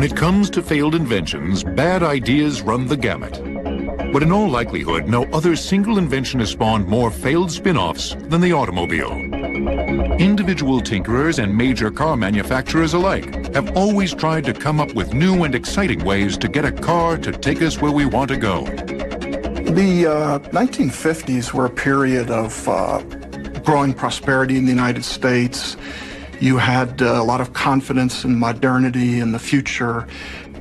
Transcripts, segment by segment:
it comes to failed inventions, bad ideas run the gamut. But in all likelihood, no other single invention has spawned more failed spin-offs than the automobile. Individual tinkerers and major car manufacturers alike have always tried to come up with new and exciting ways to get a car to take us where we want to go. The 1950s were a period of growing prosperity in the United States. You had a lot of confidence in modernity and the future,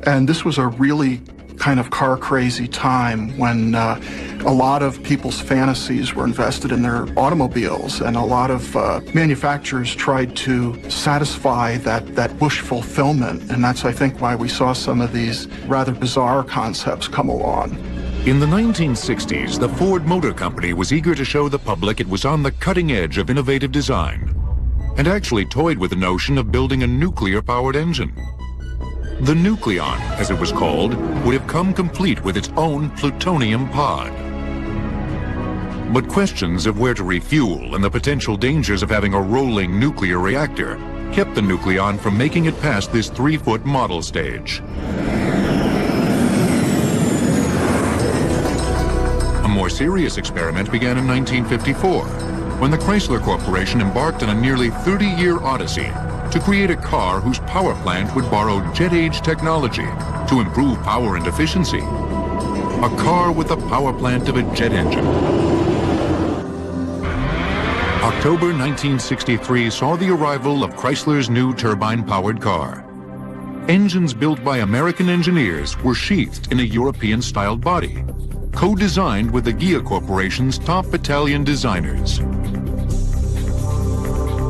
and this was a really kind of car-crazy time when a lot of people's fantasies were invested in their automobiles, and a lot of manufacturers tried to satisfy that wish fulfillment, and that's, I think, why we saw some of these rather bizarre concepts come along. In the 1960s, the Ford Motor Company was eager to show the public it was on the cutting edge of innovative design, and actually toyed with the notion of building a nuclear-powered engine. The Nucleon, as it was called, would have come complete with its own plutonium pod. But questions of where to refuel and the potential dangers of having a rolling nuclear reactor kept the Nucleon from making it past this 3-foot model stage. A more serious experiment began in 1954, when the Chrysler Corporation embarked on a nearly 30-year odyssey to create a car whose power plant would borrow jet-age technology to improve power and efficiency. A car with the power plant of a jet engine. October 1963 saw the arrival of Chrysler's new turbine-powered car. Engines built by American engineers were sheathed in a European-styled body, co-designed with the Ghia Corporation's top Italian designers.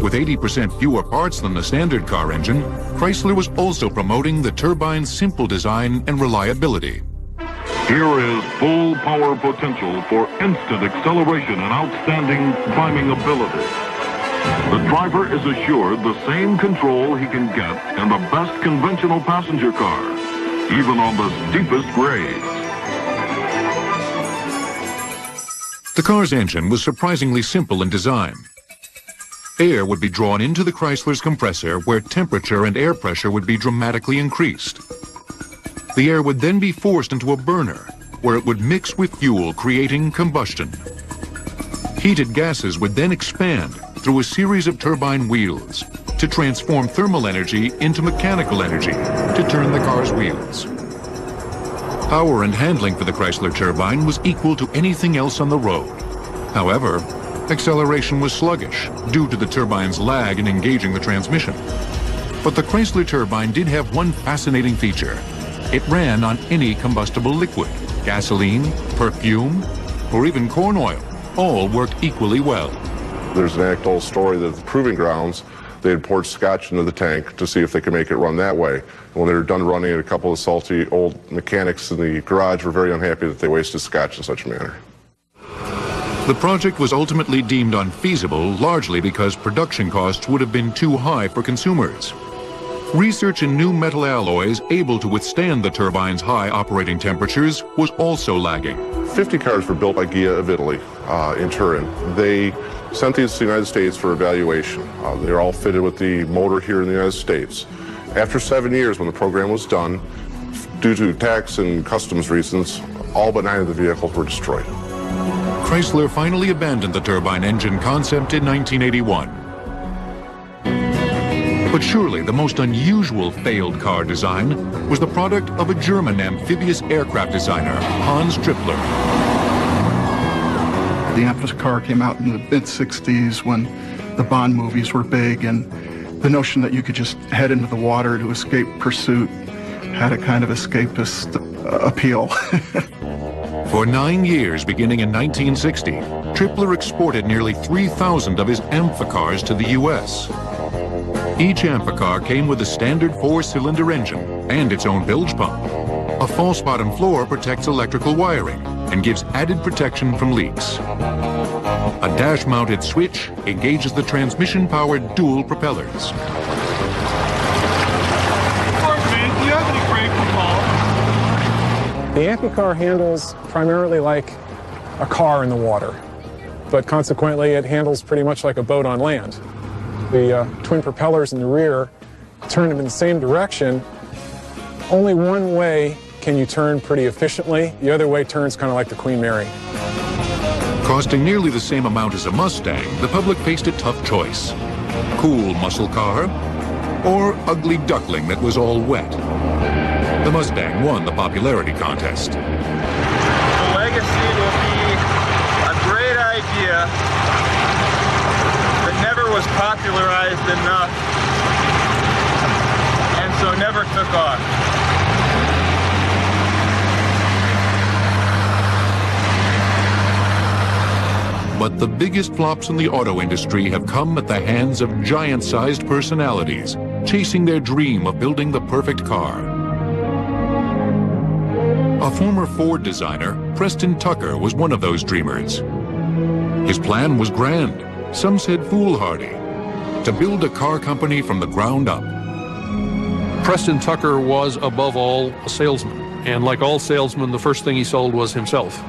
With 80% fewer parts than the standard car engine, Chrysler was also promoting the turbine's simple design and reliability. Here is full power potential for instant acceleration and outstanding climbing ability. The driver is assured the same control he can get in the best conventional passenger car, even on the steepest grades. The car's engine was surprisingly simple in design. Air would be drawn into the Chrysler's compressor where temperature and air pressure would be dramatically increased. The air would then be forced into a burner where it would mix with fuel, creating combustion. Heated gases would then expand through a series of turbine wheels to transform thermal energy into mechanical energy to turn the car's wheels. Power and handling for the Chrysler turbine was equal to anything else on the road. However, acceleration was sluggish due to the turbine's lag in engaging the transmission. But the Chrysler turbine did have one fascinating feature. It ran on any combustible liquid. Gasoline, perfume, or even corn oil. All worked equally well. There's an anecdotal story that at the proving grounds, they had poured scotch into the tank to see if they could make it run that way. And when they were done running it, a couple of salty old mechanics in the garage were very unhappy that they wasted scotch in such a manner. The project was ultimately deemed unfeasible, largely because production costs would have been too high for consumers. Research in new metal alloys able to withstand the turbine's high operating temperatures was also lagging. 50 cars were built by Ghia of Italy in Turin. They sent these to the United States for evaluation. They're all fitted with the motor here in the United States. After 7 years, when the program was done, due to tax and customs reasons, all but 9 of the vehicles were destroyed. Chrysler finally abandoned the turbine engine concept in 1981. But surely the most unusual failed car design was the product of a German amphibious aircraft designer, Hans Trippler. The amphibious car came out in the mid-60s when the Bond movies were big, and the notion that you could just head into the water to escape pursuit had a kind of escapist appeal. For 9 years, beginning in 1960, Trippler exported nearly 3,000 of his amphicars to the U.S. Each amphicar came with a standard 4-cylinder engine and its own bilge pump. A false bottom floor protects electrical wiring and gives added protection from leaks. A dash-mounted switch engages the transmission-powered dual propellers. The amphicar handles primarily like a car in the water, but consequently it handles pretty much like a boat on land. The twin propellers in the rear turn them in the same direction Only one way can you turn pretty efficiently. The other way turns kind of like the Queen Mary. Costing nearly the same amount as a Mustang, the public faced a tough choice. Cool muscle car or ugly duckling that was all wet. The Mustang won the popularity contest. The legacy will be a great idea that never was popularized enough and so never took off. But the biggest flops in the auto industry have come at the hands of giant-sized personalities, chasing their dream of building the perfect car. A former Ford designer, Preston Tucker, was one of those dreamers. His plan was grand, some said foolhardy, to build a car company from the ground up. Preston Tucker was, above all, a salesman. And like all salesmen, the first thing he sold was himself.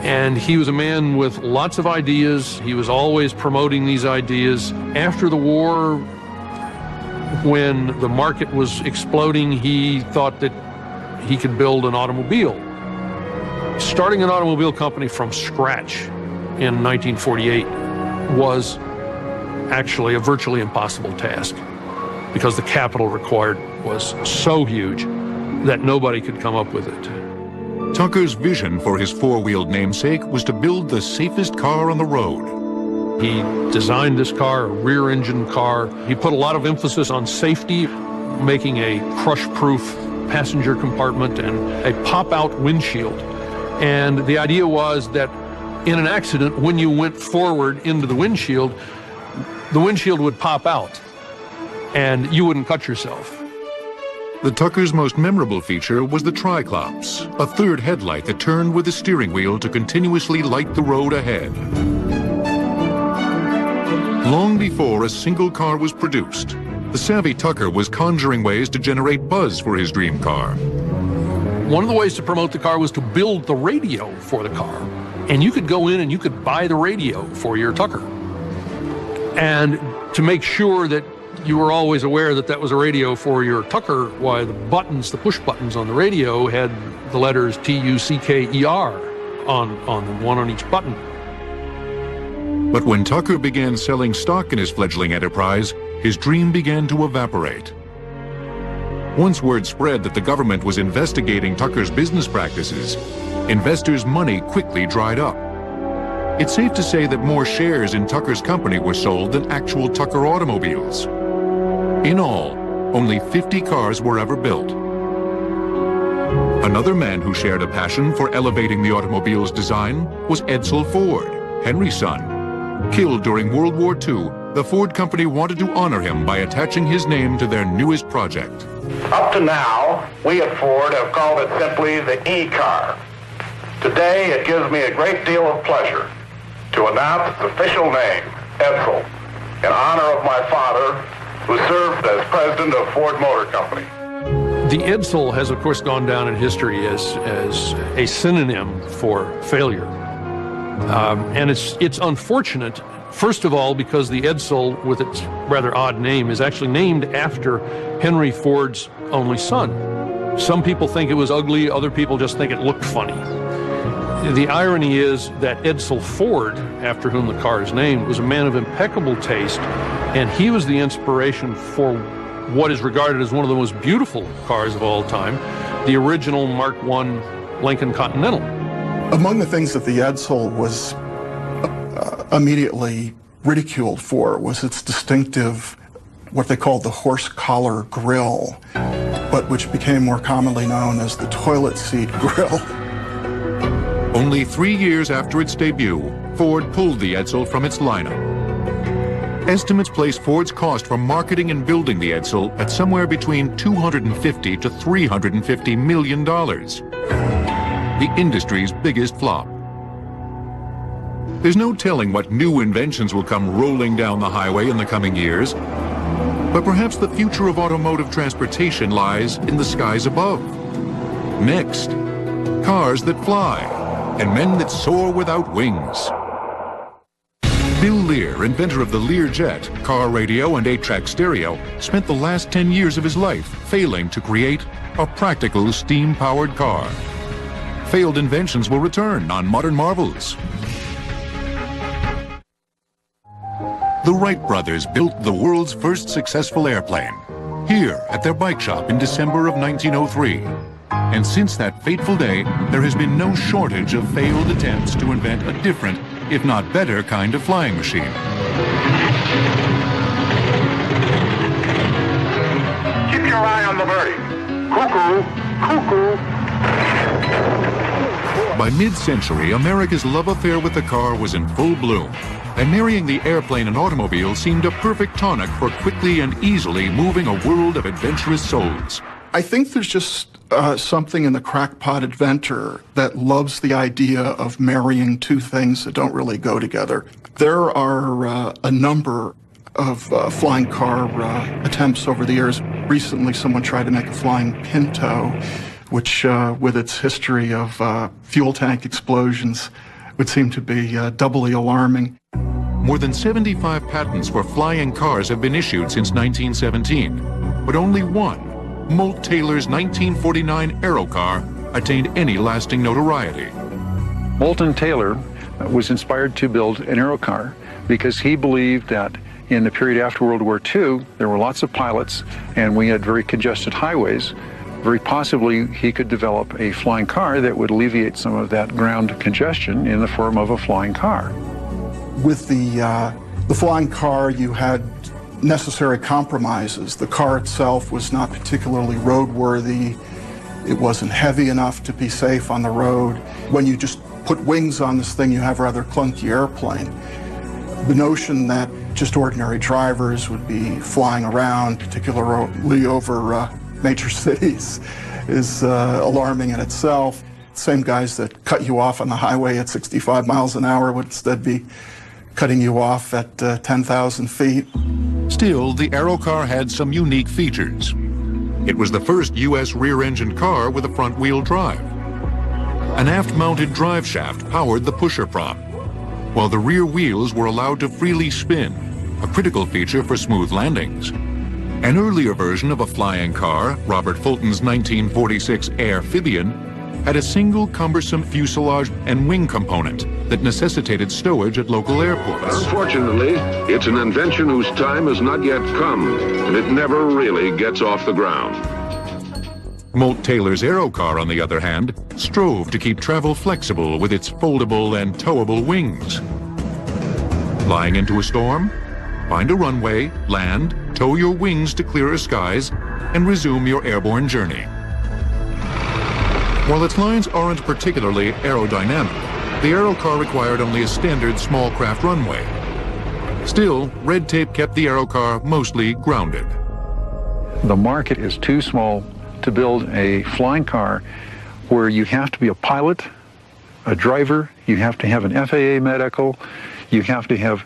And he was a man with lots of ideas. He was always promoting these ideas. After the war, when the market was exploding, he thought that he could build an automobile. Starting an automobile company from scratch in 1948 was actually a virtually impossible task because the capital required was so huge that nobody could come up with it. Tucker's vision for his four-wheeled namesake was to build the safest car on the road. He designed this car, a rear-engine car. He put a lot of emphasis on safety, making a crush-proof passenger compartment and a pop-out windshield. And the idea was that in an accident, when you went forward into the windshield would pop out and you wouldn't cut yourself. The Tucker's most memorable feature was the Triclops, a third headlight that turned with the steering wheel to continuously light the road ahead. Long before a single car was produced, the savvy Tucker was conjuring ways to generate buzz for his dream car. One of the ways to promote the car was to build the radio for the car. And you could go in and you could buy the radio for your Tucker. And to make sure that you were always aware that that was a radio for your Tucker, why the buttons, the push buttons on the radio had the letters T-U-C-K-E-R on them, one on each button. But when Tucker began selling stock in his fledgling enterprise, his dream began to evaporate. Once word spread that the government was investigating Tucker's business practices, investors' money quickly dried up. It's safe to say that more shares in Tucker's company were sold than actual Tucker automobiles. In all, only 50 cars were ever built. Another man who shared a passion for elevating the automobile's design was Edsel Ford, Henry's son. Killed during World War II, the Ford company wanted to honor him by attaching his name to their newest project. Up to now, we at Ford have called it simply the E-car. Today, it gives me a great deal of pleasure to announce its official name, Edsel, in honor of my father, who served as president of Ford Motor Company. The Edsel has, of course, gone down in history as a synonym for failure. And it's unfortunate, first of all, because the Edsel, with its rather odd name, is actually named after Henry Ford's only son. Some people think it was ugly, other people just think it looked funny. The irony is that Edsel Ford, after whom the car is named, was a man of impeccable taste, and he was the inspiration for what is regarded as one of the most beautiful cars of all time, the original Mark I Lincoln Continental. Among the things that the Edsel was immediately ridiculed for was its distinctive, what they called the horse collar grille, but which became more commonly known as the toilet seat grille. Only 3 years after its debut, Ford pulled the Edsel from its lineup. Estimates place Ford's cost for marketing and building the Edsel at somewhere between $250 to $350 million. The industry's biggest flop. There's no telling what new inventions will come rolling down the highway in the coming years, but perhaps the future of automotive transportation lies in the skies above. Next, cars that fly and men that soar without wings. Bill Lear, inventor of the Learjet, car radio and 8-track stereo, spent the last 10 years of his life failing to create a practical steam-powered car. Failed inventions will return on Modern Marvels. The Wright brothers built the world's first successful airplane here at their bike shop in December of 1903. And since that fateful day, there has been no shortage of failed attempts to invent a different, if not better, kind of flying machine. Keep your eye on the birdie. Cuckoo, cuckoo. By mid-century, America's love affair with the car was in full bloom, and marrying the airplane and automobile seemed a perfect tonic for quickly and easily moving a world of adventurous souls. I think there's just something in the crackpot inventor that loves the idea of marrying two things that don't really go together. There are a number of flying car attempts over the years. Recently, someone tried to make a flying Pinto, which, with its history of fuel tank explosions, would seem to be doubly alarming. More than 75 patents for flying cars have been issued since 1917, but only one, Moult Taylor's 1949 Aerocar, attained any lasting notoriety. Moulton Taylor was inspired to build an Aerocar because he believed that in the period after World War II, there were lots of pilots and we had very congested highways. Very possibly he could develop a flying car that would alleviate some of that ground congestion in the form of a flying car. With the flying car, you had necessary compromises. The car itself was not particularly roadworthy. It wasn't heavy enough to be safe on the road. When you just put wings on this thing, you have a rather clunky airplane. The notion that just ordinary drivers would be flying around, particularly over major cities, is alarming in itself. Same guys that cut you off on the highway at 65 miles an hour would instead be cutting you off at 10,000 feet. Still, the Aerocar had some unique features. It was the first U.S. rear-engine car with a front-wheel drive. An aft-mounted drive shaft powered the pusher prop, while the rear wheels were allowed to freely spin, a critical feature for smooth landings. An earlier version of a flying car, Robert Fulton's 1946 Airphibian, had a single cumbersome fuselage and wing component that necessitated stowage at local airports. Unfortunately, it's an invention whose time has not yet come, and it never really gets off the ground. Moult Taylor's Aerocar, on the other hand, strove to keep travel flexible with its foldable and towable wings. Flying into a storm? Find a runway, land, tow your wings to clearer skies, and resume your airborne journey. While its lines aren't particularly aerodynamic, the Aerocar required only a standard small craft runway. Still, red tape kept the Aerocar mostly grounded. The market is too small to build a flying car where you have to be a pilot, a driver, you have to have an FAA medical, you have to have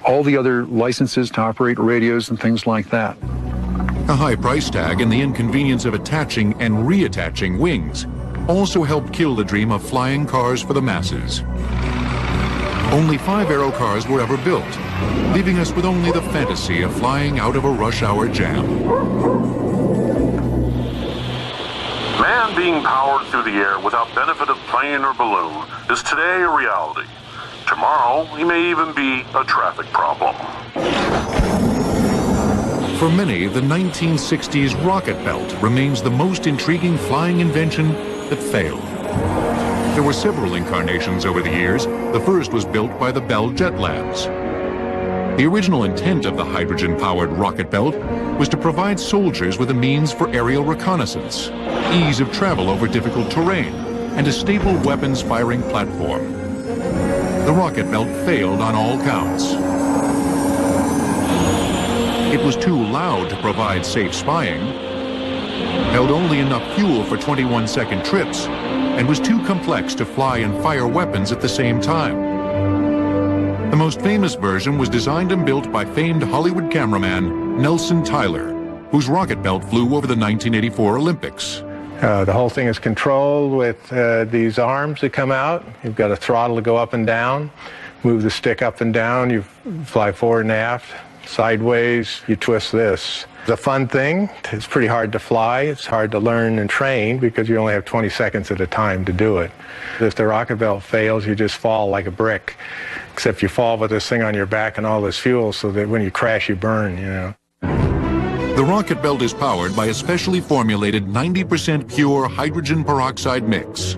all the other licenses to operate radios and things like that. A high price tag and the inconvenience of attaching and reattaching wings also helped kill the dream of flying cars for the masses. Only 5 Aerocars were ever built, leaving us with only the fantasy of flying out of a rush hour jam. Man being powered through the air without benefit of plane or balloon is today a reality. Tomorrow, he may even be a traffic problem. For many, the 1960s rocket belt remains the most intriguing flying invention that failed. There were several incarnations over the years. The first was built by the Bell Jet Labs. The original intent of the hydrogen-powered rocket belt was to provide soldiers with a means for aerial reconnaissance, ease of travel over difficult terrain, and a stable weapons-firing platform. The rocket belt failed on all counts. It was too loud to provide safe spying, held only enough fuel for 21-second trips, and was too complex to fly and fire weapons at the same time. The most famous version was designed and built by famed Hollywood cameraman Nelson Tyler, whose rocket belt flew over the 1984 Olympics. The whole thing is controlled with these arms that come out. You've got a throttle to go up and down. move the stick up and down, you fly forward and aft, sideways, you twist this. It's a fun thing. It's pretty hard to fly. It's hard to learn and train because you only have 20 seconds at a time to do it. If the rocket belt fails, you just fall like a brick, except you fall with this thing on your back and all this fuel so that when you crash, you burn, you know. The rocket belt is powered by a specially formulated 90% pure hydrogen peroxide mix.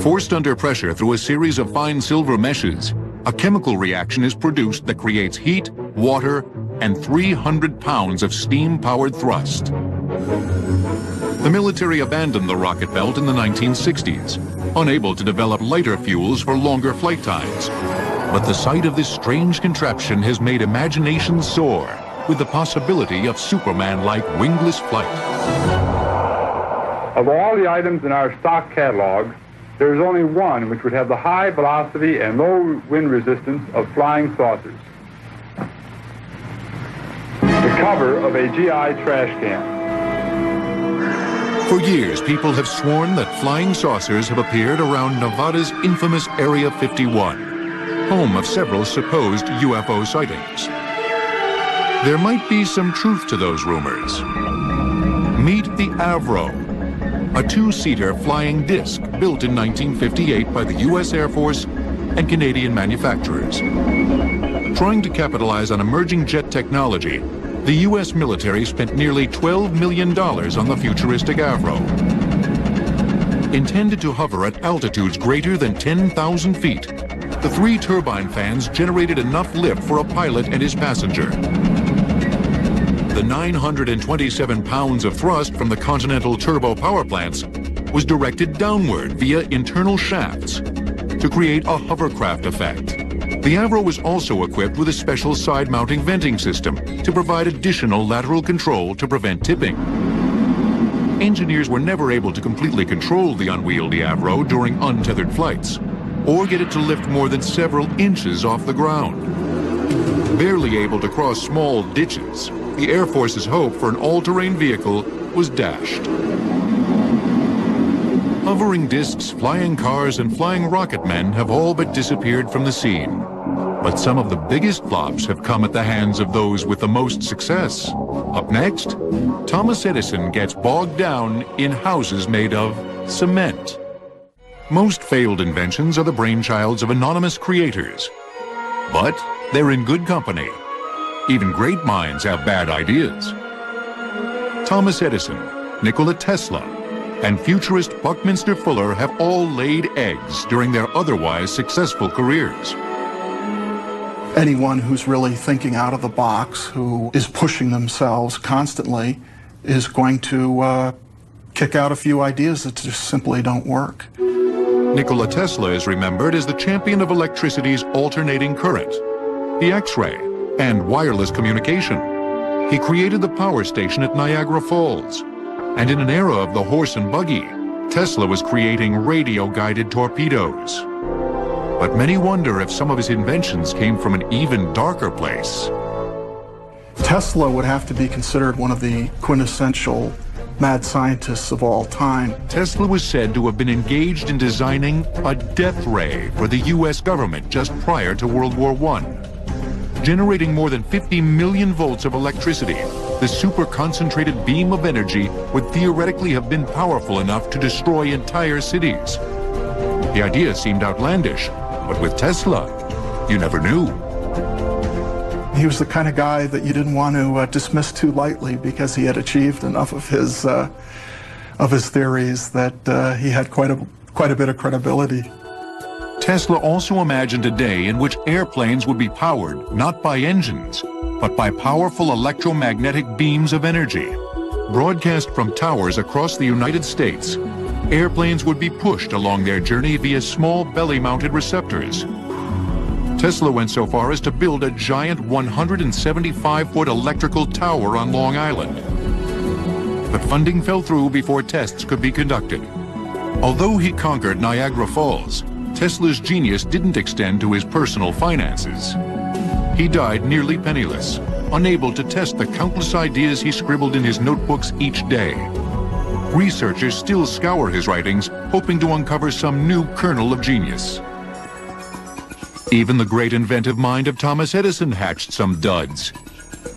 Forced under pressure through a series of fine silver meshes, a chemical reaction is produced that creates heat, water, and 300 pounds of steam-powered thrust. The military abandoned the rocket belt in the 1960s, unable to develop lighter fuels for longer flight times. But the sight of this strange contraption has made imagination soar with the possibility of Superman-like wingless flight. Of all the items in our stock catalog, there is only one which would have the high velocity and low wind resistance of flying saucers. The cover of a GI trash can. For years, people have sworn that flying saucers have appeared around Nevada's infamous Area 51, home of several supposed UFO sightings. There might be some truth to those rumors. Meet the Avro, a two-seater flying disc built in 1958 by the U.S. Air Force and Canadian manufacturers. Trying to capitalize on emerging jet technology, the U.S. military spent nearly $12 million on the futuristic Avro. Intended to hover at altitudes greater than 10,000 feet, the three turbine fans generated enough lift for a pilot and his passenger. The 927 pounds of thrust from the Continental turbo power plants was directed downward via internal shafts to create a hovercraft effect. The Avro was also equipped with a special side-mounting venting system to provide additional lateral control to prevent tipping. Engineers were never able to completely control the unwieldy Avro during untethered flights, or get it to lift more than several inches off the ground. Barely able to cross small ditches, the Air Force's hope for an all-terrain vehicle was dashed. Hovering discs, flying cars, and flying rocket men have all but disappeared from the scene. But some of the biggest flops have come at the hands of those with the most success. Up next, Thomas Edison gets bogged down in houses made of cement. Most failed inventions are the brainchilds of anonymous creators. But they're in good company. Even great minds have bad ideas. Thomas Edison, Nikola Tesla, and futurist Buckminster Fuller have all laid eggs during their otherwise successful careers. Anyone who's really thinking out of the box, who is pushing themselves constantly, is going to kick out a few ideas that just simply don't work. Nikola Tesla is remembered as the champion of electricity's alternating current, the X-ray, and wireless communication. He created the power station at Niagara Falls. And in an era of the horse and buggy, Tesla was creating radio-guided torpedoes. But many wonder if some of his inventions came from an even darker place. Tesla would have to be considered one of the quintessential mad scientists of all time. Tesla was said to have been engaged in designing a death ray for the U.S. government just prior to World War I. Generating more than 50 million volts of electricity, the super-concentrated beam of energy would theoretically have been powerful enough to destroy entire cities. The idea seemed outlandish, but with Tesla, you never knew. He was the kind of guy that you didn't want to dismiss too lightly because he had achieved enough of his theories that he had quite a bit of credibility. Tesla also imagined a day in which airplanes would be powered not by engines, but by powerful electromagnetic beams of energy. Broadcast from towers across the United States, airplanes would be pushed along their journey via small belly-mounted receptors. Tesla went so far as to build a giant 175-foot electrical tower on Long Island. But funding fell through before tests could be conducted. Although he conquered Niagara Falls, Tesla's genius didn't extend to his personal finances. He died nearly penniless, unable to test the countless ideas he scribbled in his notebooks each day. Researchers still scour his writings, hoping to uncover some new kernel of genius. Even the great inventive mind of Thomas Edison hatched some duds.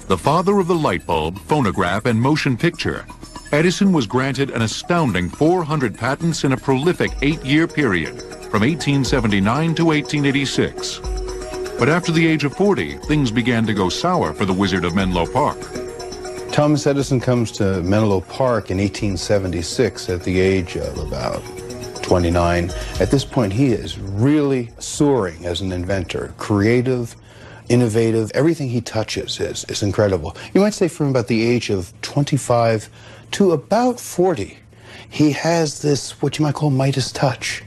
The father of the light bulb, phonograph, and motion picture, Edison was granted an astounding 400 patents in a prolific 8-year period, from 1879 to 1886. But after the age of 40, things began to go sour for the Wizard of Menlo Park. Thomas Edison comes to Menlo Park in 1876 at the age of about 29. At this point, he is really soaring as an inventor, creative, innovative. Everything he touches is incredible. You might say from about the age of 25 to about 40, he has this, what you might call Midas touch.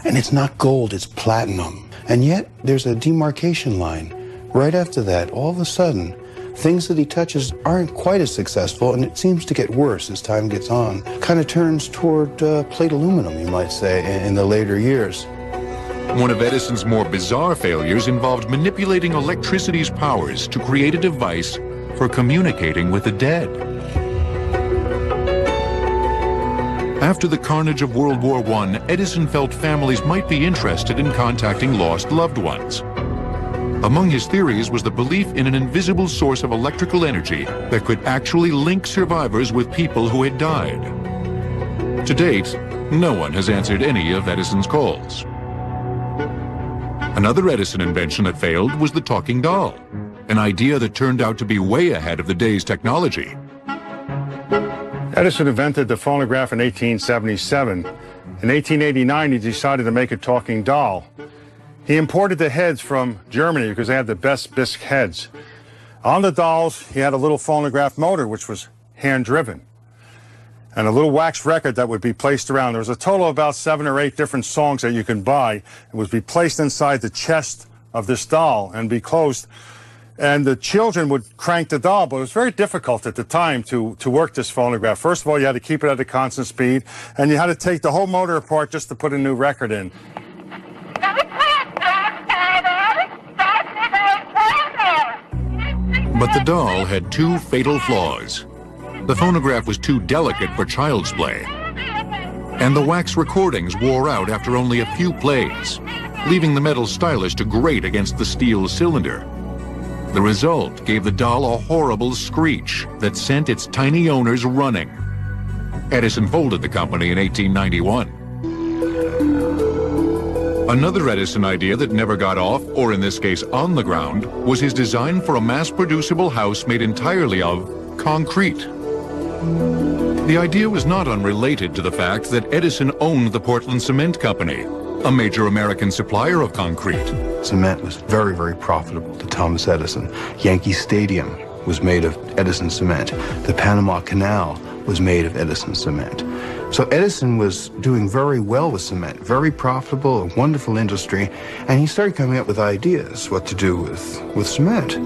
And it's not gold, it's platinum. And yet, there's a demarcation line. Right after that, all of a sudden, things that he touches aren't quite as successful, and it seems to get worse as time gets on. Kind of turns toward plate aluminum, you might say, in the later years. One of Edison's more bizarre failures involved manipulating electricity's powers to create a device for communicating with the dead. After the carnage of World War I, Edison felt families might be interested in contacting lost loved ones. Among his theories was the belief in an invisible source of electrical energy that could actually link survivors with people who had died. To date, no one has answered any of Edison's calls. Another Edison invention that failed was the talking doll, an idea that turned out to be way ahead of the day's technology. Edison invented the phonograph in 1877. In 1889, he decided to make a talking doll. He imported the heads from Germany because they had the best bisque heads. On the dolls, he had a little phonograph motor, which was hand-driven, and a little wax record that would be placed around. There was a total of about 7 or 8 different songs that you can buy. It would be placed inside the chest of this doll and be closed. And the children would crank the doll, but it was very difficult at the time to work this phonograph. First of all, you had to keep it at a constant speed, and you had to take the whole motor apart just to put a new record in. But the doll had 2 fatal flaws. The phonograph was too delicate for child's play, and the wax recordings wore out after only a few plays, leaving the metal stylus to grate against the steel cylinder. The result gave the doll a horrible screech that sent its tiny owners running. Edison folded the company in 1891. Another Edison idea that never got off, or in this case on the ground, was his design for a mass-producible house made entirely of concrete. The idea was not unrelated to the fact that Edison owned the Portland Cement Company, a major American supplier of concrete. Cement was very, very profitable to Thomas Edison. Yankee Stadium was made of Edison cement. The Panama Canal was made of Edison cement. So Edison was doing very well with cement, very profitable, a wonderful industry, and he started coming up with ideas what to do with cement.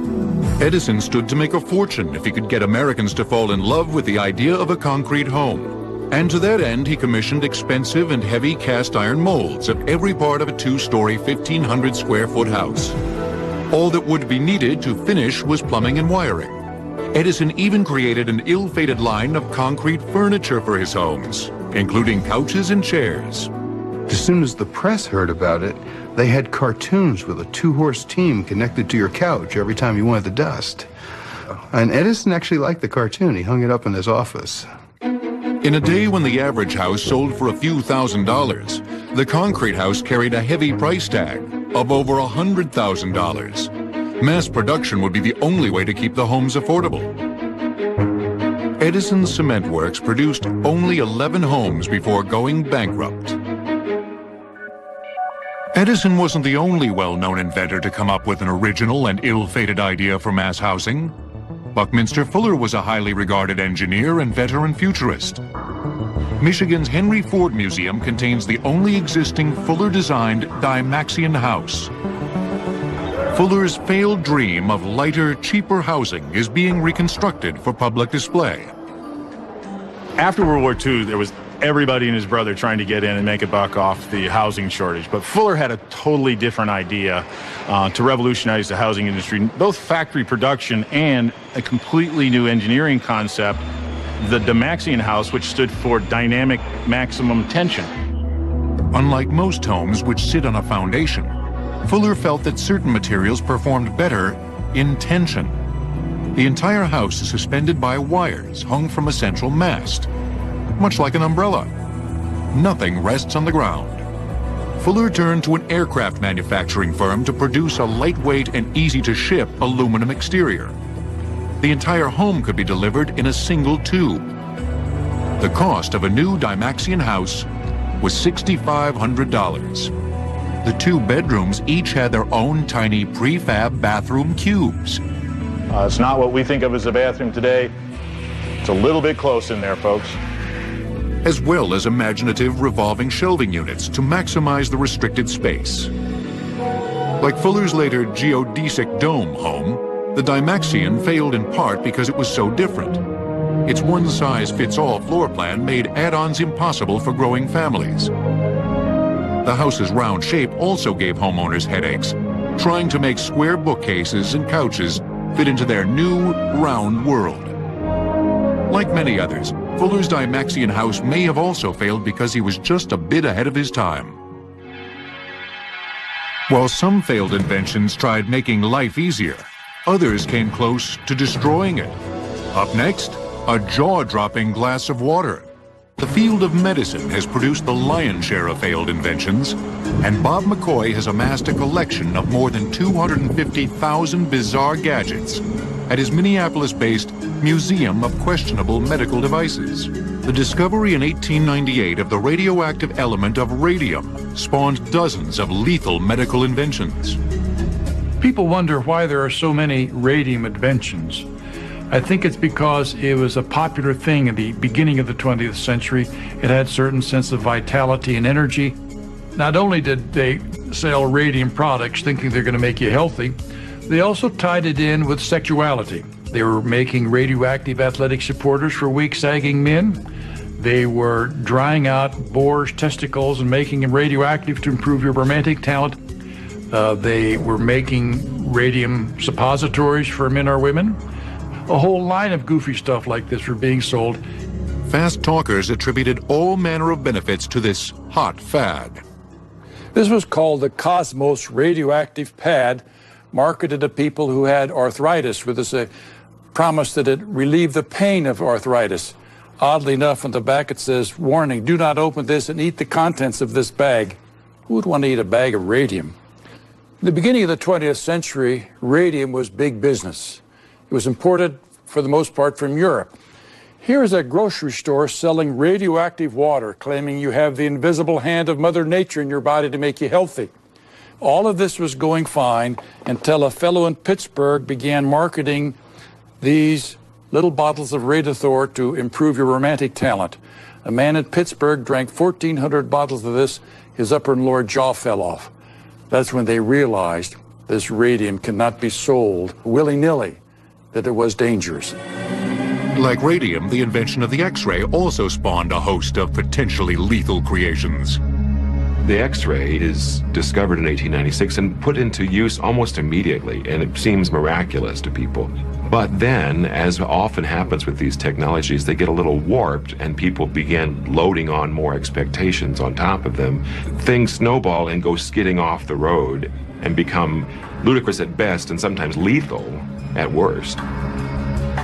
Edison stood to make a fortune if he could get Americans to fall in love with the idea of a concrete home. And to that end, he commissioned expensive and heavy cast iron molds of every part of a 2-story, 1,500 square foot house. All that would be needed to finish was plumbing and wiring. Edison even created an ill-fated line of concrete furniture for his homes, including couches and chairs. As soon as the press heard about it, they had cartoons with a 2-horse team connected to your couch every time you wanted the dust. And Edison actually liked the cartoon. He hung it up in his office. In a day when the average house sold for a few $1,000s, the concrete house carried a heavy price tag of over $100,000. Mass production would be the only way to keep the homes affordable. Edison's cement works produced only 11 homes before going bankrupt. Edison wasn't the only well-known inventor to come up with an original and ill-fated idea for mass housing. Buckminster Fuller was a highly regarded engineer and veteran futurist. Michigan's Henry Ford Museum contains the only existing Fuller-designed Dymaxion house. Fuller's failed dream of lighter, cheaper housing is being reconstructed for public display. After World War II, there was everybody and his brother trying to get in and make a buck off the housing shortage. But Fuller had a totally different idea to revolutionize the housing industry, both factory production and a completely new engineering concept, the Dymaxion house, which stood for dynamic maximum tension. Unlike most homes which sit on a foundation, Fuller felt that certain materials performed better in tension. The entire house is suspended by wires hung from a central mast, much like an umbrella. Nothing rests on the ground. Fuller turned to an aircraft manufacturing firm to produce a lightweight and easy-to-ship aluminum exterior. The entire home could be delivered in a single tube. The cost of a new Dymaxion house was $6,500. The 2 bedrooms each had their own tiny prefab bathroom cubes. It's not what we think of as a bathroom today. It's a little bit close in there, folks. As well as imaginative revolving shelving units to maximize the restricted space. Like Fuller's later geodesic dome home, the Dymaxion failed in part because it was so different. Its one-size-fits-all floor plan made add-ons impossible for growing families. The house's round shape also gave homeowners headaches, trying to make square bookcases and couches fit into their new, round world. Like many others, Fuller's Dymaxion house may have also failed because he was just a bit ahead of his time. While some failed inventions tried making life easier, others came close to destroying it. Up next, a jaw-dropping glass of water. The field of medicine has produced the lion's share of failed inventions, and Bob McCoy has amassed a collection of more than 250,000 bizarre gadgets at his Minneapolis-based Museum of Questionable Medical Devices. The discovery in 1898 of the radioactive element of radium spawned dozens of lethal medical inventions. People wonder why there are so many radium inventions. I think it's because it was a popular thing in the beginning of the 20th century. It had a certain sense of vitality and energy. Not only did they sell radium products thinking they're going to make you healthy, they also tied it in with sexuality. They were making radioactive athletic supporters for weak, sagging men. They were drying out boars' testicles and making them radioactive to improve your romantic talent. They were making radium suppositories for men or women. A whole line of goofy stuff like this were being sold. Fast talkers attributed all manner of benefits to this hot fad. This was called the Cosmos radioactive pad, marketed to people who had arthritis with a promise that it relieved the pain of arthritis. Oddly enough, on the back it says, warning, do not open this and eat the contents of this bag. Who would want to eat a bag of radium? In the beginning of the 20th century, radium was big business. It was imported, for the most part, from Europe. Here is a grocery store selling radioactive water, claiming you have the invisible hand of Mother Nature in your body to make you healthy. All of this was going fine until a fellow in Pittsburgh began marketing these little bottles of Radithor to improve your romantic talent. A man in Pittsburgh drank 1,400 bottles of this. His upper and lower jaw fell off. That's when they realized this radium cannot be sold willy-nilly, that it was dangerous. Like radium, the invention of the X-ray also spawned a host of potentially lethal creations. The X-ray is discovered in 1896 and put into use almost immediately, and it seems miraculous to people. But then, as often happens with these technologies, they get a little warped and people begin loading on more expectations on top of them. Things snowball and go skidding off the road and become ludicrous at best and sometimes lethal at worst.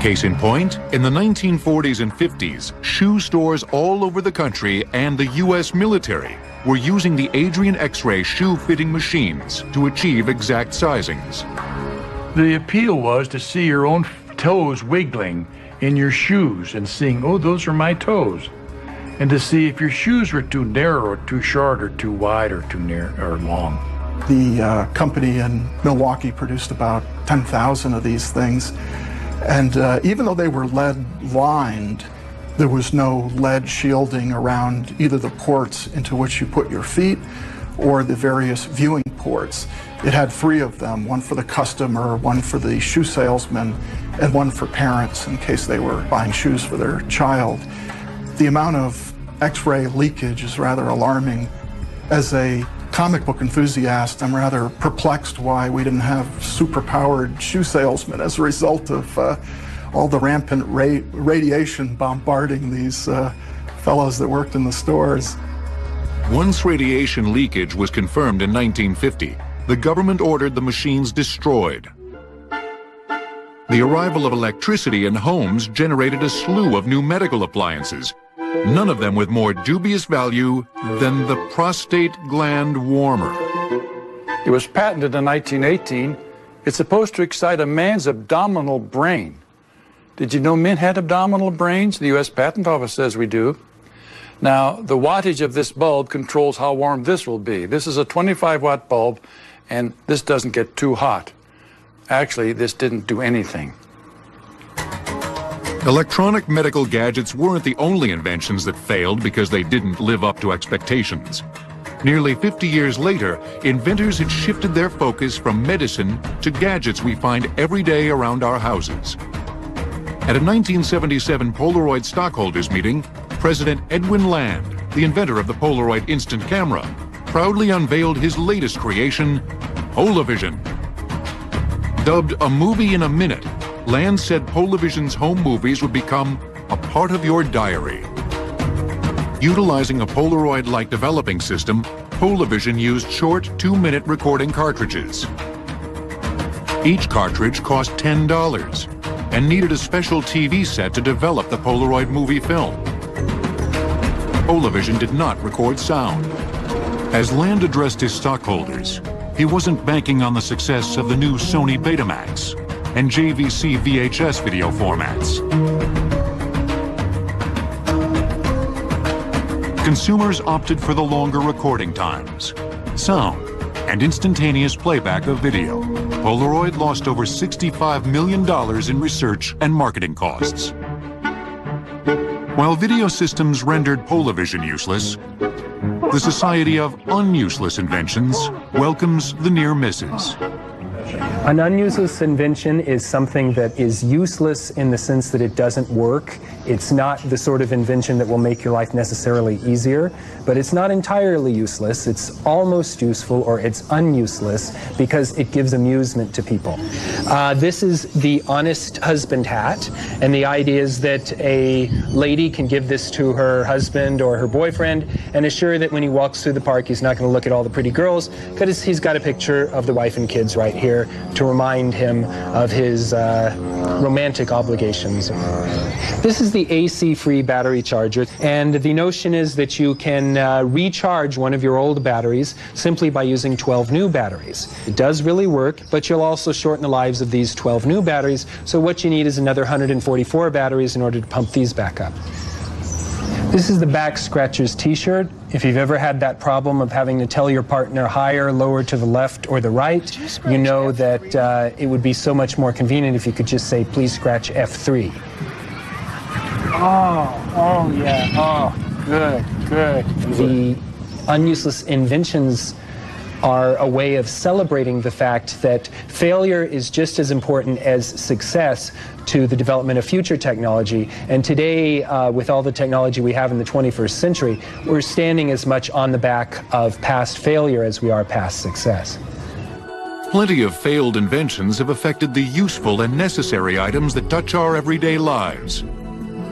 Case in point, in the 1940s and 50s, shoe stores all over the country and the U.S. military were using the Adrian X-ray shoe fitting machines to achieve exact sizings. The appeal was to see your own toes wiggling in your shoes and seeing, oh, those are my toes. And to see if your shoes were too narrow or too short or too wide or too near or long. The company in Milwaukee produced about 10,000 of these things. And even though they were lead lined, there was no lead shielding around either the ports into which you put your feet or the various viewing ports. It had 3 of them, one for the customer, one for the shoe salesman, and one for parents in case they were buying shoes for their child. The amount of X-ray leakage is rather alarming. As a comic book enthusiast, I'm rather perplexed why we didn't have superpowered shoe salesmen as a result of all the rampant radiation bombarding these fellows that worked in the stores. Once radiation leakage was confirmed in 1950, the government ordered the machines destroyed. The arrival of electricity in homes generated a slew of new medical appliances, none of them with more dubious value than the prostate gland warmer. It was patented in 1918. It's supposed to excite a man's abdominal brain. Did you know men had abdominal brains? The U.S. Patent Office says we do. Now, the wattage of this bulb controls how warm this will be. This is a 25-watt bulb, and this doesn't get too hot. Actually, this didn't do anything. Electronic medical gadgets weren't the only inventions that failed because they didn't live up to expectations. Nearly 50 years later, inventors had shifted their focus from medicine to gadgets we find every day around our houses. At a 1977 Polaroid stockholders meeting, President Edwin Land, the inventor of the Polaroid instant camera, proudly unveiled his latest creation, Polavision. Dubbed a movie in a minute, Land said Polavision's home movies would become a part of your diary. Utilizing a Polaroid-like developing system, Polavision used short 2-minute recording cartridges. Each cartridge cost $10 and needed a special TV set to develop the Polaroid movie film. Polavision did not record sound. As Land addressed his stockholders, he wasn't banking on the success of the new Sony Betamax and JVC VHS video formats. Consumers opted for the longer recording times, sound, and instantaneous playback of video. Polaroid lost over $65 million in research and marketing costs. While video systems rendered Polavision useless, the Society of Unuseless Inventions welcomes the near misses. An unuseless invention is something that is useless in the sense that it doesn't work. It's not the sort of invention that will make your life necessarily easier, but it's not entirely useless. It's almost useful, or it's unuseless because it gives amusement to people. This is the honest husband hat, and the idea is that a lady can give this to her husband or her boyfriend and assure that when he walks through the park, he's not going to look at all the pretty girls, because he's got a picture of the wife and kids right here to remind him of his romantic obligations. This is the AC-free battery charger, and the notion is that you can recharge one of your old batteries simply by using 12 new batteries. It does really work, but you'll also shorten the lives of these 12 new batteries, so what you need is another 144 batteries in order to pump these back up. This is the back scratchers t-shirt. If you've ever had that problem of having to tell your partner higher, lower, to the left or the right, you know that it would be so much more convenient if you could just say, please scratch F3. Oh yeah, oh, good. The unuseless inventions are a way of celebrating the fact that failure is just as important as success to the development of future technology. And today, with all the technology we have in the 21st century, we're standing as much on the back of past failure as we are past success. Plenty of failed inventions have affected the useful and necessary items that touch our everyday lives.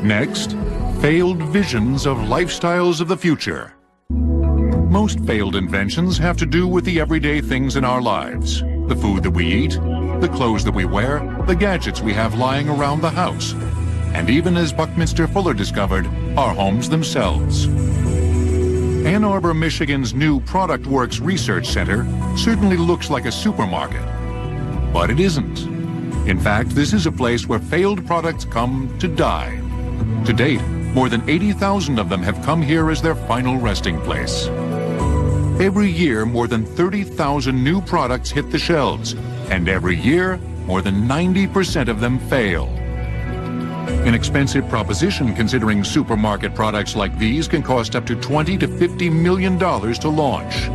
Next, failed visions of lifestyles of the future. Most failed inventions have to do with the everyday things in our lives. The food that we eat, the clothes that we wear, the gadgets we have lying around the house. And even, as Buckminster Fuller discovered, our homes themselves. Ann Arbor, Michigan's new Product Works Research Center certainly looks like a supermarket. But it isn't. In fact, this is a place where failed products come to die. To date, more than 80,000 of them have come here as their final resting place. Every year, more than 30,000 new products hit the shelves, and every year, more than 90% of them fail. An expensive proposition, considering supermarket products like these can cost up to $20 to $50 million to launch.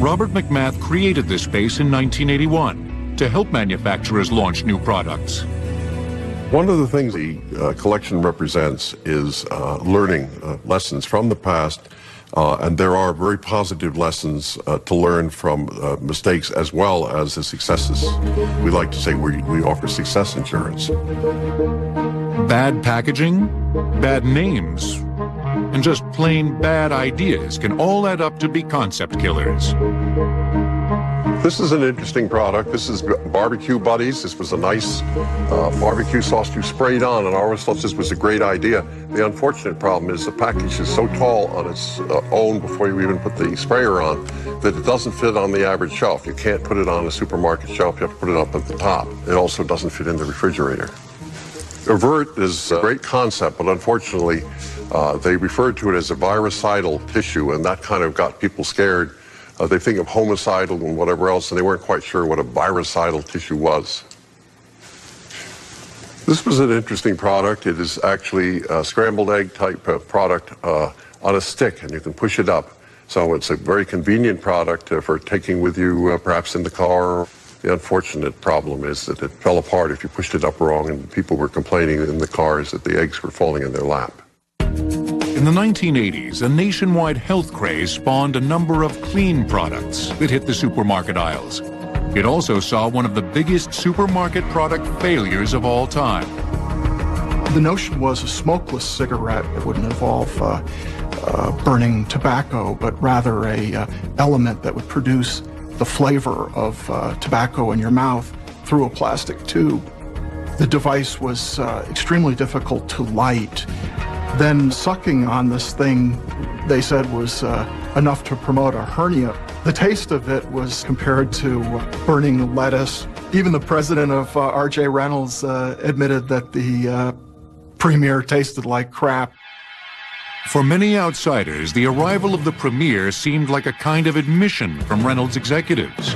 Robert McMath created this space in 1981 to help manufacturers launch new products. One of the things the collection represents is learning lessons from the past. And there are very positive lessons to learn from mistakes as well as the successes. We like to say we offer success insurance. Bad packaging, bad names, And just plain bad ideas can all add up to be concept killers. This is an interesting product. This is Barbecue Buddies. This was a nice barbecue sauce you sprayed on, and I always thought this was a great idea. The unfortunate problem is the package is so tall on its own before you even put the sprayer on that it doesn't fit on the average shelf. You can't put it on a supermarket shelf. You have to put it up at the top. It also doesn't fit in the refrigerator. Avert is a great concept, but unfortunately, they referred to it as a virucidal tissue, and that kind of got people scared. They think of homicidal and whatever else, and they weren't quite sure what a virucidal tissue was. This was an interesting product. It is actually a scrambled egg type of product on a stick, and you can push it up. So it's a very convenient product for taking with you perhaps in the car. The unfortunate problem is that it fell apart if you pushed it up wrong, and people were complaining in the cars that the eggs were falling in their lap. In the 1980s, a nationwide health craze spawned a number of clean products that hit the supermarket aisles. It also saw one of the biggest supermarket product failures of all time. The notion was a smokeless cigarette that wouldn't involve burning tobacco, but rather a element that would produce the flavor of tobacco in your mouth through a plastic tube. The device was extremely difficult to light. Then sucking on this thing, they said, was enough to promote a hernia. The taste of it was compared to burning lettuce. Even the president of R.J. Reynolds admitted that the Premier tasted like crap. For many outsiders, the arrival of the Premier seemed like a kind of admission from Reynolds executives.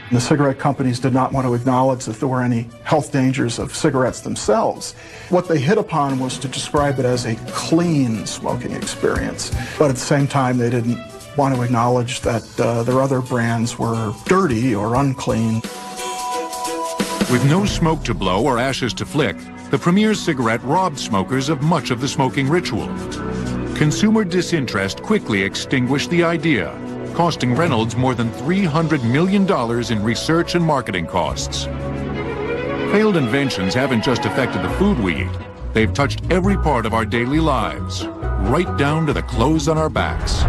The cigarette companies did not want to acknowledge that there were any health dangers of cigarettes themselves. What they hit upon was to describe it as a clean smoking experience. But at the same time, they didn't want to acknowledge that their other brands were dirty or unclean. With no smoke to blow or ashes to flick, the Premier cigarette robbed smokers of much of the smoking ritual. Consumer disinterest quickly extinguished the idea, costing Reynolds more than $300 million in research and marketing costs. Failed inventions haven't just affected the food we eat. They've touched every part of our daily lives, right down to the clothes on our backs.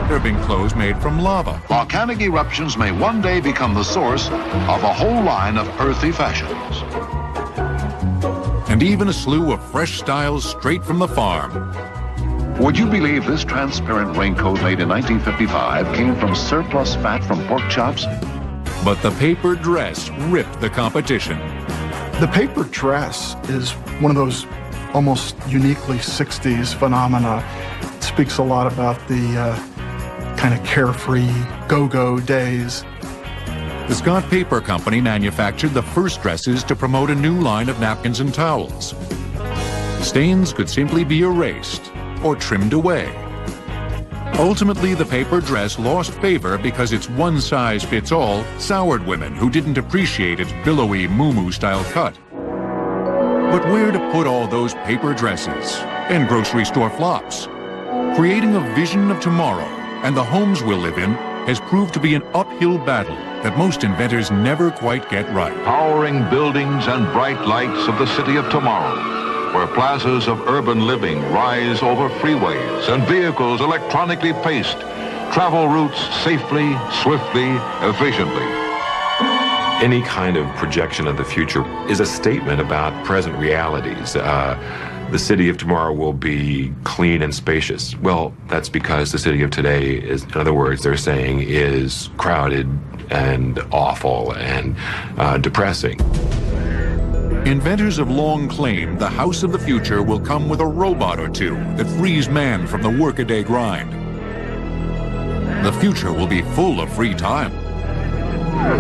There have been clothes made from lava. Volcanic eruptions may one day become the source of a whole line of earthy fashions. And even a slew of fresh styles straight from the farm. Would you believe this transparent raincoat made in 1955 came from surplus fat from pork chops? But the paper dress ripped the competition. The paper dress is one of those almost uniquely 60s phenomena. It speaks a lot about the kind of carefree go-go days. The Scott Paper Company manufactured the first dresses to promote a new line of napkins and towels. Stains could simply be erased or trimmed away. Ultimately, the paper dress lost favor because its one-size-fits-all soured women who didn't appreciate its billowy muumuu-style cut. But where to put all those paper dresses and grocery store flops? Creating a vision of tomorrow and the homes we'll live in has proved to be an uphill battle that most inventors never quite get right. Towering buildings and bright lights of the city of tomorrow, where plazas of urban living rise over freeways and vehicles electronically paced travel routes safely, swiftly, efficiently. Any kind of projection of the future is a statement about present realities. The city of tomorrow will be clean and spacious. Well, that's because the city of today is, in other words, they're saying, is crowded and awful and depressing. Inventors have long claimed the house of the future will come with a robot or two that frees man from the workaday grind. The future will be full of free time.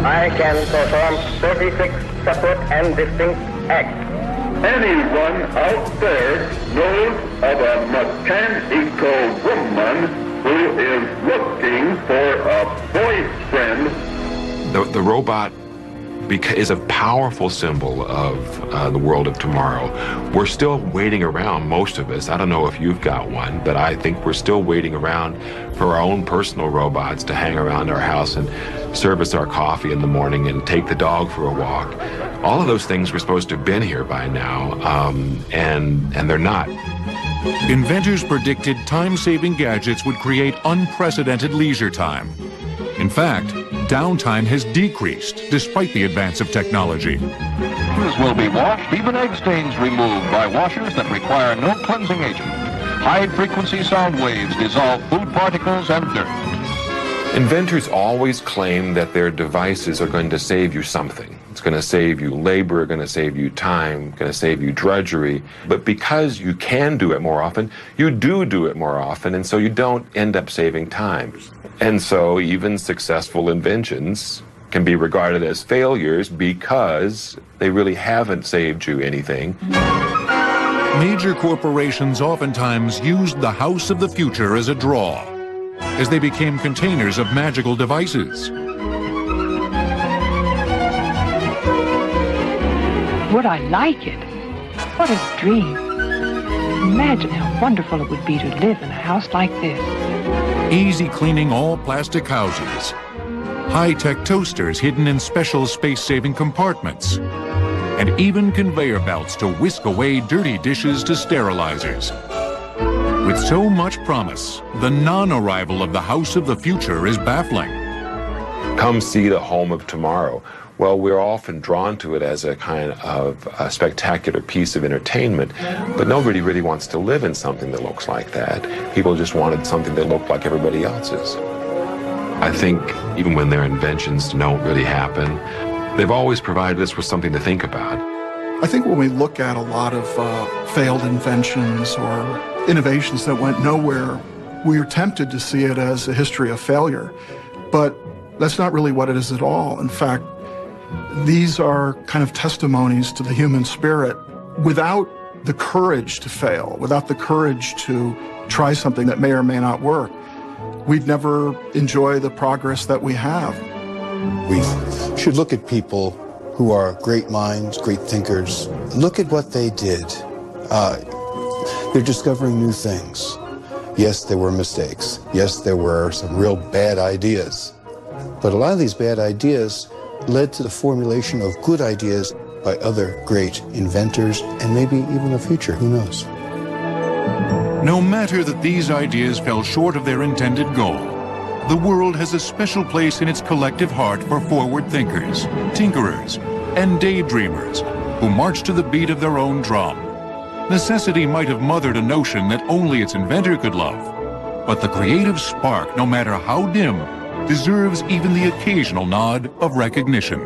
I can perform 36 separate and distinct acts. Anyone out there knows of a mechanical woman who is looking for a boyfriend? The robot is a powerful symbol of the world of tomorrow. We're still waiting around, most of us. I don't know if you've got one, but I think we're still waiting around for our own personal robots to hang around our house and service our coffee in the morning and take the dog for a walk. All of those things were supposed to have been here by now, and they're not. Inventors predicted time-saving gadgets would create unprecedented leisure time. In fact, downtime has decreased despite the advance of technology. Clothes will be washed, even egg stains removed by washers that require no cleansing agent. High-frequency sound waves dissolve food particles and dirt. Inventors always claim that their devices are going to save you something. It's going to save you labor, going to save you time, going to save you drudgery. But because you can do it more often, you do it more often, and so you don't end up saving time. And so even successful inventions can be regarded as failures because they really haven't saved you anything. Major corporations oftentimes used the house of the future as a draw, as they became containers of magical devices. Would I like it? What a dream. Imagine how wonderful it would be to live in a house like this. Easy cleaning all plastic houses. High-tech toasters hidden in special space-saving compartments. And even conveyor belts to whisk away dirty dishes to sterilizers. With so much promise, the non-arrival of the house of the future is baffling. Come see the home of tomorrow. Well, we're often drawn to it as a kind of a spectacular piece of entertainment, but nobody really wants to live in something that looks like that. People just wanted something that looked like everybody else's. I think even when their inventions don't really happen, they've always provided us with something to think about. I think when we look at a lot of failed inventions or innovations that went nowhere, we are tempted to see it as a history of failure. But that's not really what it is at all. In fact, these are kind of testimonies to the human spirit. Without the courage to fail, without the courage to try something that may or may not work, we'd never enjoy the progress that we have. We should look at people who are great minds, great thinkers. Look at what they did. They're discovering new things. Yes, there were mistakes. Yes, there were some real bad ideas. But a lot of these bad ideas led to the formulation of good ideas by other great inventors and maybe even a future, who knows? No matter that these ideas fell short of their intended goal, the world has a special place in its collective heart for forward thinkers, tinkerers, and daydreamers who march to the beat of their own drum. Necessity might have mothered a notion that only its inventor could love, but the creative spark, no matter how dim, deserves even the occasional nod of recognition.